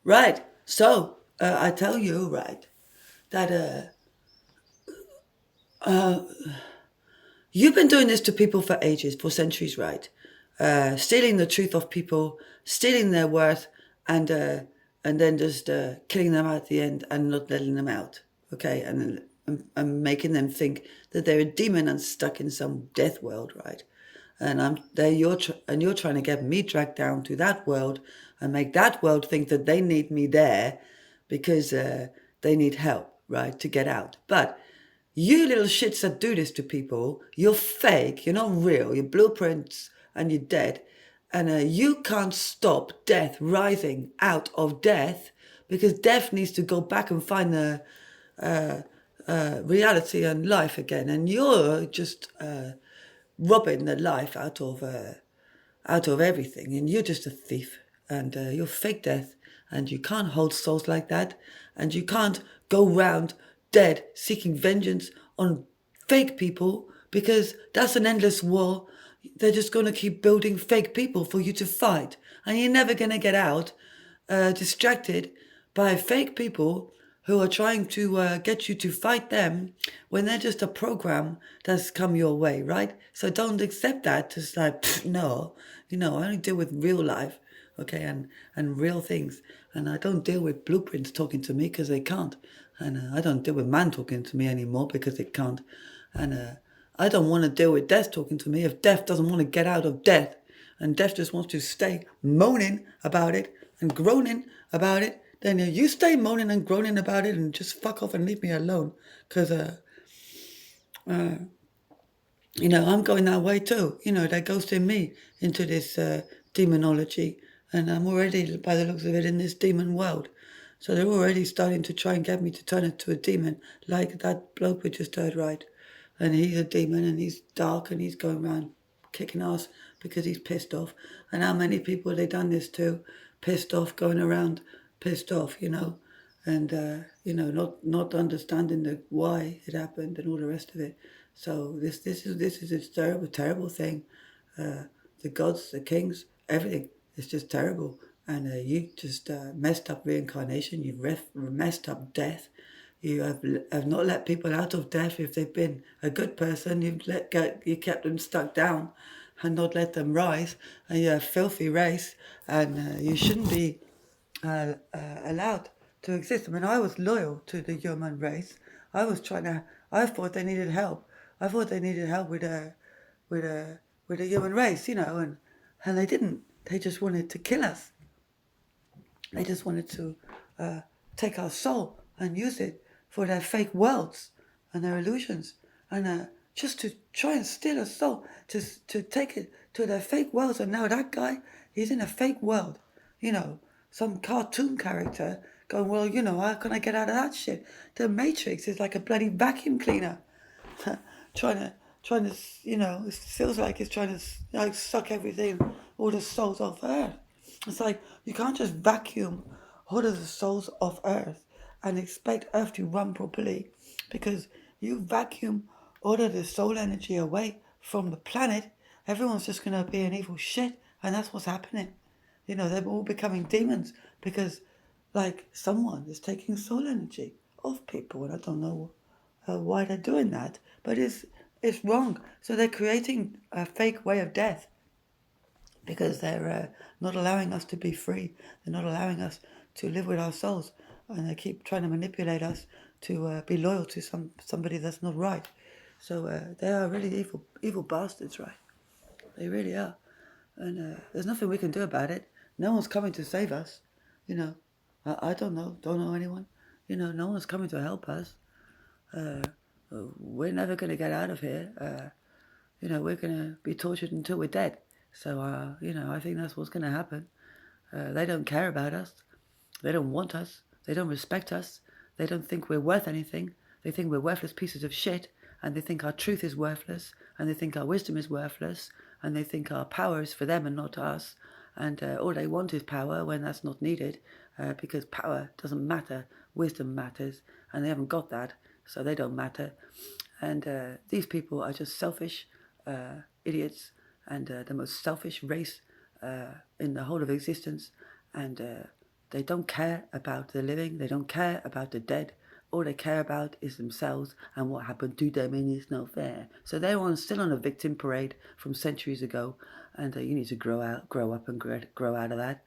Right. So I tell you, right, that you've been doing this to people for ages, for centuries, right? Stealing the truth of people, stealing their worth, and uh, and then just killing them at the end and not letting them out. Okay, and making them think that they're a demon and stuck in some death world, right? And I'm there. You're trying to get me dragged down to that world and make that world think that they need me there because they need help, right, to get out. But you little shits that do this to people, you're fake, you're not real, you're blueprints and you're dead. And you can't stop death rising out of death because death needs to go back and find the reality and life again. And you're just robbing the life out of everything. And you're just a thief and you're fake death. And you can't hold souls like that. And you can't go round dead seeking vengeance on fake people because that's an endless war. They're just going to keep building fake people for you to fight. And you're never going to get out distracted by fake people who are trying to get you to fight them when they're just a program that's come your way, right? So don't accept that. Just like, no, I only deal with real life, okay, and real things. And I don't deal with blueprints talking to me because they can't. And I don't deal with man talking to me anymore because it can't. And I don't want to deal with death talking to me if death doesn't want to get out of death. And death just wants to stay moaning about it and groaning about it, then you stay moaning and groaning about it and just fuck off and leave me alone. Because, I'm going that way too. They're ghosting me into this demonology. And I'm already, by the looks of it, in this demon world. So they're already starting to try and get me to turn into a demon, like that bloke we just heard, right? And he's a demon and he's dark and he's going around kicking ass because he's pissed off. And how many people they done this to? Pissed off, going around pissed off, and not understanding the why it happened and all the rest of it. So this is a terrible, terrible thing. The gods, the kings, everything is just terrible. And you just messed up reincarnation. You've messed up death. You have not let people out of death if they've been a good person. You kept them stuck down, and not let them rise. And you're a filthy race, and you shouldn't be allowed to exist. I mean, I was loyal to the human race. I was trying to. I thought they needed help. I thought they needed help with a, with the human race, and they didn't. They just wanted to kill us. They just wanted to take our soul and use it for their fake worlds and their illusions, and just to try and steal a soul, to take it to their fake worlds. And now that guy, he's in a fake world, some cartoon character going, well, how can I get out of that shit? The Matrix is like a bloody vacuum cleaner, trying to it feels like it's trying to like suck everything, all the souls off Earth. It's like you can't just vacuum all of the souls off Earth and expect Earth to run properly, because you vacuum all of the soul energy away from the planet, everyone's just gonna be an evil shit, and that's what's happening. They're all becoming demons because, like, someone is taking soul energy off people, and I don't know why they're doing that, but it's wrong. So they're creating a fake way of death because they're not allowing us to be free. They're not allowing us to live with our souls, and they keep trying to manipulate us to be loyal to somebody that's not right. So they are really evil bastards, right? They really are, and there's nothing we can do about it. No one's coming to save us. You know, I don't know anyone. No one's coming to help us. We're never going to get out of here. We're going to be tortured until we're dead. So, I think that's what's going to happen. They don't care about us. They don't want us. They don't respect us. They don't think we're worth anything. They think we're worthless pieces of shit. And they think our truth is worthless. And they think our wisdom is worthless. And they think our power is for them and not us. And all they want is power when that's not needed. Because power doesn't matter. Wisdom matters. And they haven't got that. So they don't matter. And these people are just selfish idiots, and the most selfish race in the whole of existence. And They don't care about the living. They don't care about the dead. All they care about is themselves and what happened to them, and it's not fair. So they're still on a victim parade from centuries ago, and you need to grow up, and grow out of that,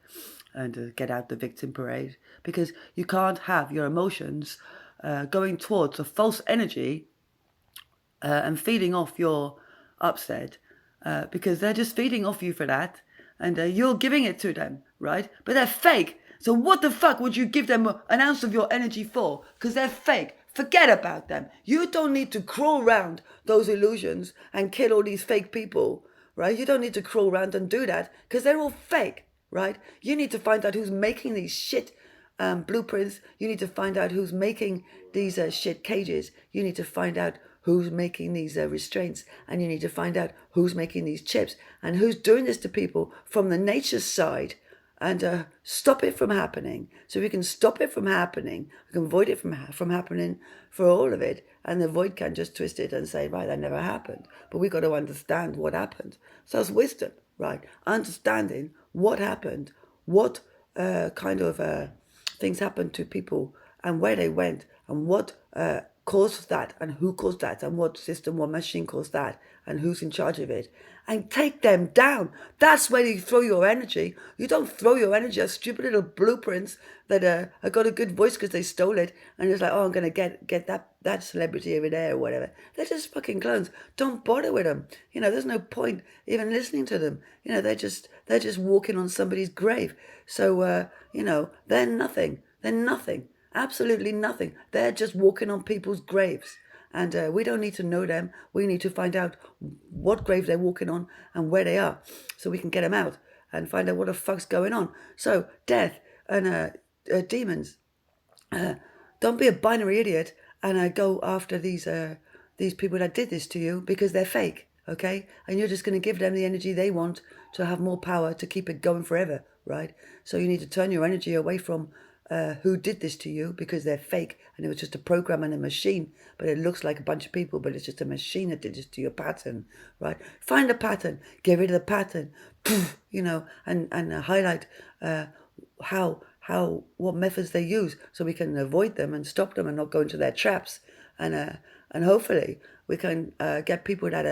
and get out the victim parade, because you can't have your emotions going towards a false energy and feeding off your upset, because they're just feeding off you for that, and you're giving it to them, right? But they're fake. So what the fuck would you give them an ounce of your energy for? Because they're fake. Forget about them. You don't need to crawl around those illusions and kill all these fake people, right? You don't need to crawl around and do that, because they're all fake, right? You need to find out who's making these shit blueprints. You need to find out who's making these shit cages. You need to find out who's making these restraints, and you need to find out who's making these chips and who's doing this to people from the nature side, and stop it from happening. So we can stop it from happening, we can avoid it from happening for all of it, and the void can just twist it and say, right, that never happened. But we got to understand what happened. So it's wisdom, right? Understanding what happened, what kind of things happened to people, and where they went, and what caused that, and who caused that, and what system, what machine caused that, and who's in charge of it, and take them down. That's where you throw your energy. You don't throw your energy at stupid little blueprints that have got a good voice because they stole it, and it's like, oh, I'm going to get that celebrity over there or whatever. They're just fucking clones. Don't bother with them. There's no point even listening to them. They're just walking on somebody's grave. So, they're nothing. They're nothing. Absolutely nothing. They're just walking on people's graves. And we don't need to know them. We need to find out what grave they're walking on and where they are, so we can get them out and find out what the fuck's going on. So death and demons. Don't be a binary idiot and go after these people that did this to you, because they're fake, okay? And you're just going to give them the energy they want to have more power to keep it going forever, right? So you need to turn your energy away from who did this to you, because they're fake and it was just a program and a machine, but it looks like a bunch of people, but it's just a machine that did this to your pattern, right? Find a pattern, get rid of the pattern, and highlight what methods they use, so we can avoid them and stop them and not go into their traps, and hopefully we can get people that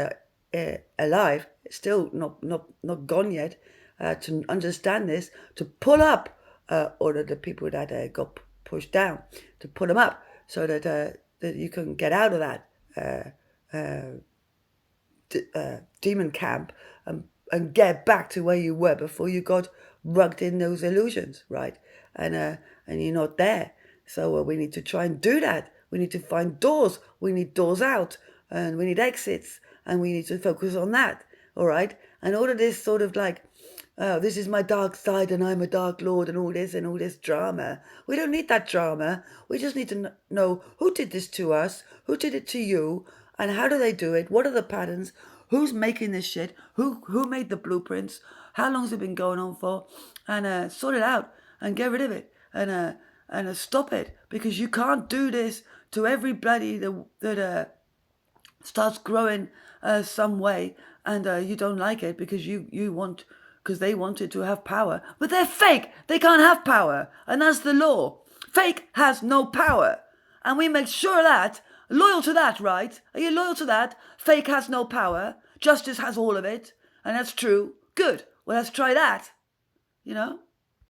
are alive, still not gone yet, to understand this, to pull up all of the people that got pushed down, to pull them up, so that you can get out of that demon camp and get back to where you were before you got rugged in those illusions, right? And you're not there. So we need to try and do that. We need to find doors. We need doors out, and we need exits, and we need to focus on that, all right? And all of this sort of like, oh, this is my dark side and I'm a dark lord and all this drama. We don't need that drama. We just need to know who did this to us, who did it to you, and how do they do it? What are the patterns? Who's making this shit? Who made the blueprints? How long has it been going on for? And sort it out and get rid of it and stop it, because you can't do this to everybody that starts growing some way, and you don't like it because you want, because they wanted to have power, but they're fake. They can't have power, and that's the law. Fake has no power, and we make sure that, loyal to that, right? Are you loyal to that? Fake has no power. Justice has all of it, and that's true. Good. Well, let's try that.